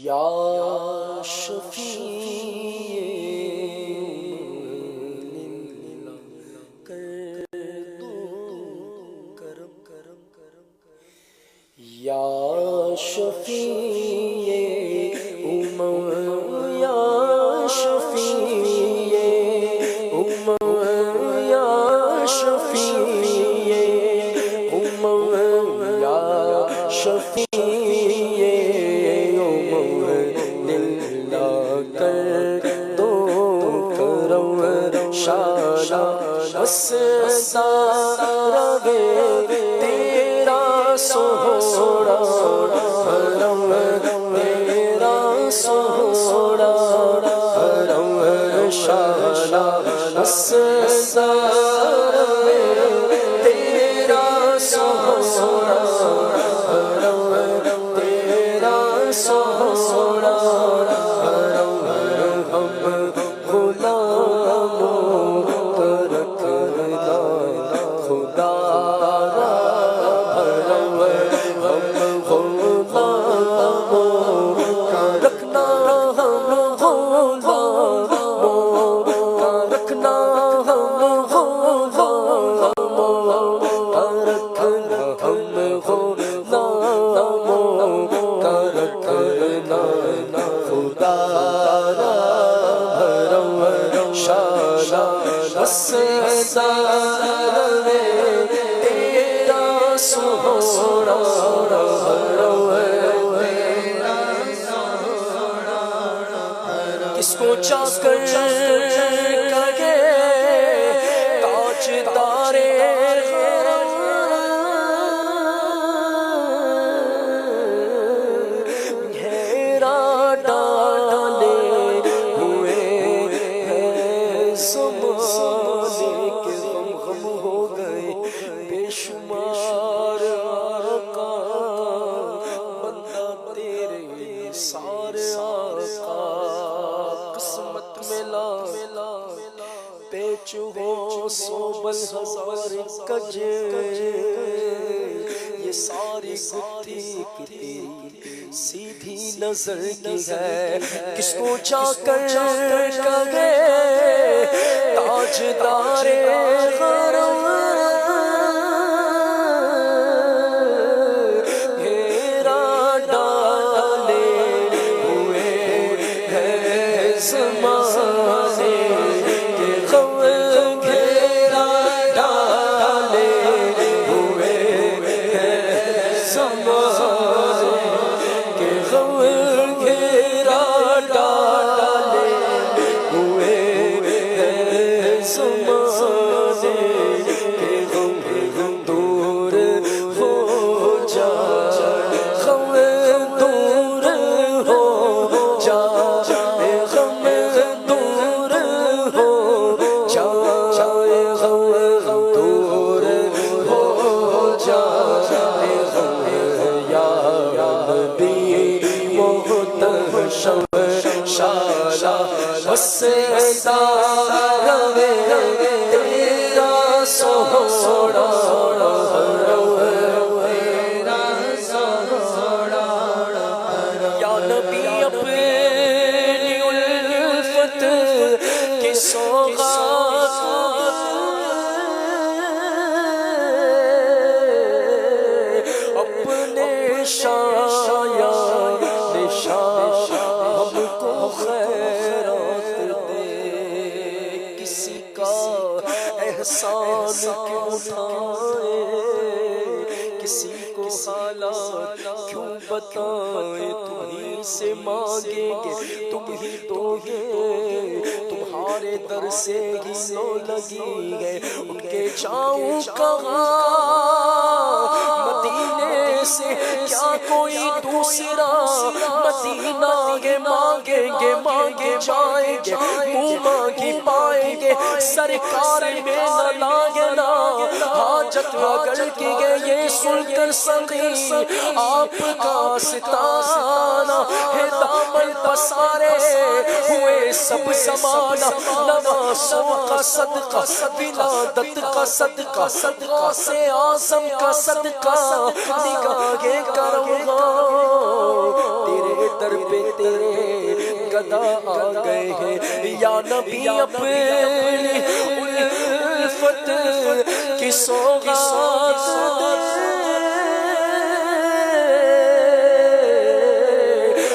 یا شفیع کر دو کرم کرم کرم یا شفیع امم یا شفیع امم یا شفیع امم یا شفیع سارے تیرا سوڑا حرم تیرا سوڑا حرم شالا سارے تیرا سوڑا حرم تیرا سوڑا حرم ہم کس کو چا کر کہے تاج دارے گھیرا ڈالے ہوئے ہیں زمانے کے غم غم ہو گئے بے شمار آقا بندہ تیرے سارے آقا قسمت ملا پیچ ہو سوبل ہزار کجے یہ ساری گتھی کی سیدھی نظر کی ہے کس کو چا کر کہے تاجدار حرم گھیرا ڈالے ہوئے ہیں زمانے کے غم گھیرا ڈالے ہوئے ہیں زمانے کے غم گھیرا ڈالے ہوئے ہیں زمانے کے غم دور ہو جائے غم دور ہو جائے غم دور ہو جائے غم دور ہو جائے غم یا نبی محتشم شالا سارے تیرا سوڑا یا نبی اپنی الفت کی سوغات اپنے شایا نشان ہم کو خیرات دے کسی کا احسان کیوں اٹھائے کسی کو حالات کیوں بتائیں تمہیں سے مانگیں گے تم ہی دو گے تمہارے در سے ہی لو لگی ہے ان کے جاؤں کہاں مدینے سے کیا کوئی دوسرا مدینہ کے مانگیں گے مانگے جائیں گے منہ مانگی پائیں گے سرکار میں نہ لاگنا حاجت اگر کی گئے یہ سن کر سنگی آپ کا ستانہ ہے دامن پسارے ہوئے سب زمانہ نواسوں کا صدقہ ولادت کا صدقہ صدقہ سے اعظم کا صدقہ نگاہ کرم تیرے در پہ تیرے گدا آ گئے ہیں یا نبی اپنی الفت کی سوغات دے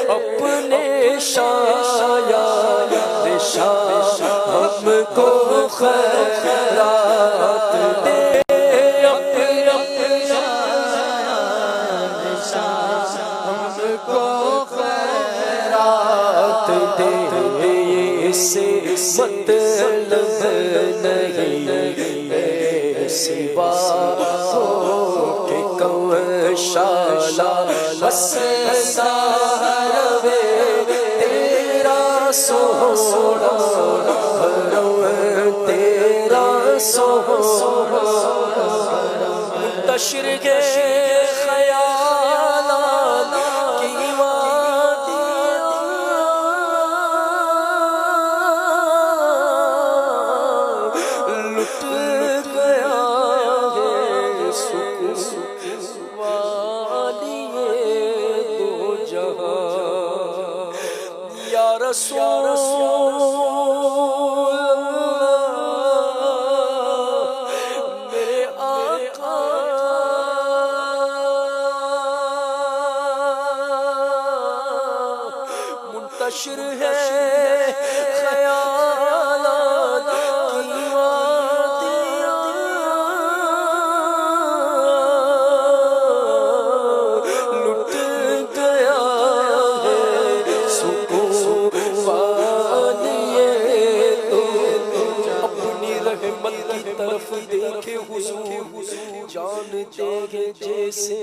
اپنے شایان شاہ ہم کو خیرات دے اپنے شایان شاہ ہم کو خیرات دے سے مطلب نہیں سوا ہو کہ کون شالا بس ساروے تیرا سونا تیرا سونا منتشر کے خیالات کی رسول میرے آقا منتشر ہے خیالات کی وادیاں لٹ گیا ہے سکون طرف دیکھے حضور جانتے ہیں جیسے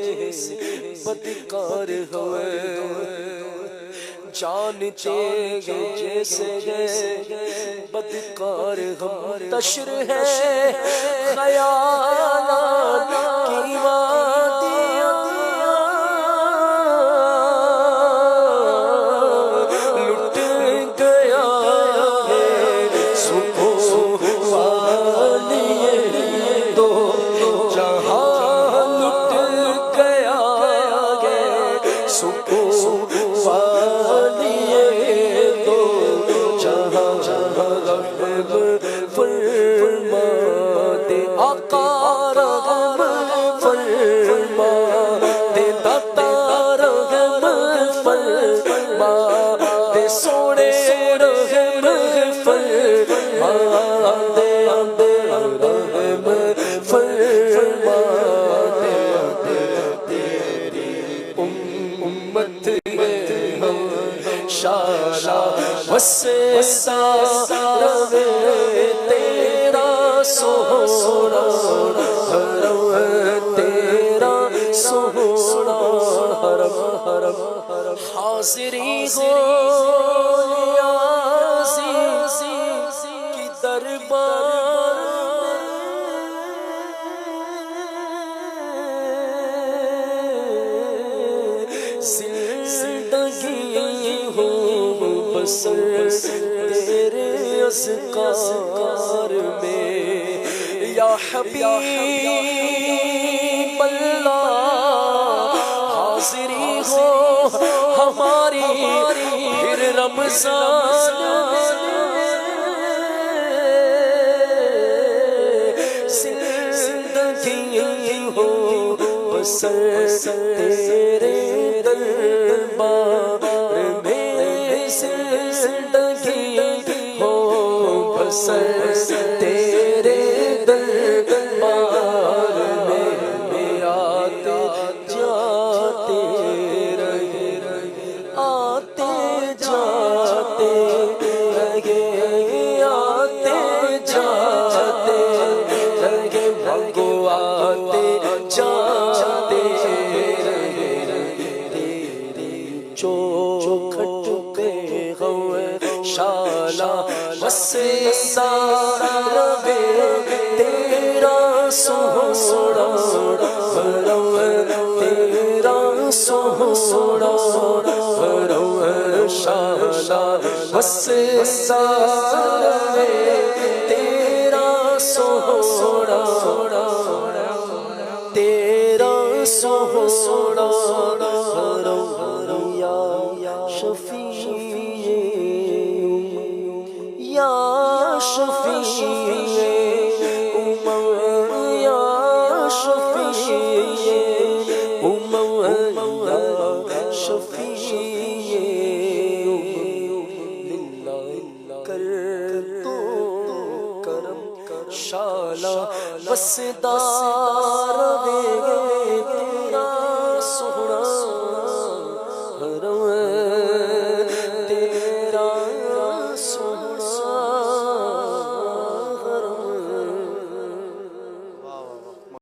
بدکار ہوئے جانتے ہیں جیسے بدکار ہم منتشر ہے خیالات کی وادیاں لٹ گیا ہے سکون ساروے تیرا سونا تیرا سونا حرم حرم حاضری ہو عزیزی کی دربار زندگی ہو بسر تیرے اذکار میں یا حبیب اللہ حاضری ہو ہماری پھر رمضان زندگی ہو بسر تیرے دربار میں زندگی ہو بسر تیرے دربار میں آتے جاتے رہے آتے جاتے رہے آتے جاتے رہے بھگو آتے جاتے رہے چوکھٹ پہ ہوئے شالا بس ساروے تیرا سونا تیرا سونا شالا بس ساروے تیرا سونا تیرا سونا یا یا شفیع امم یا شفیع امم یا شفیع للہ کر تو کرم شالا وسدار دے تیرا سونا حرم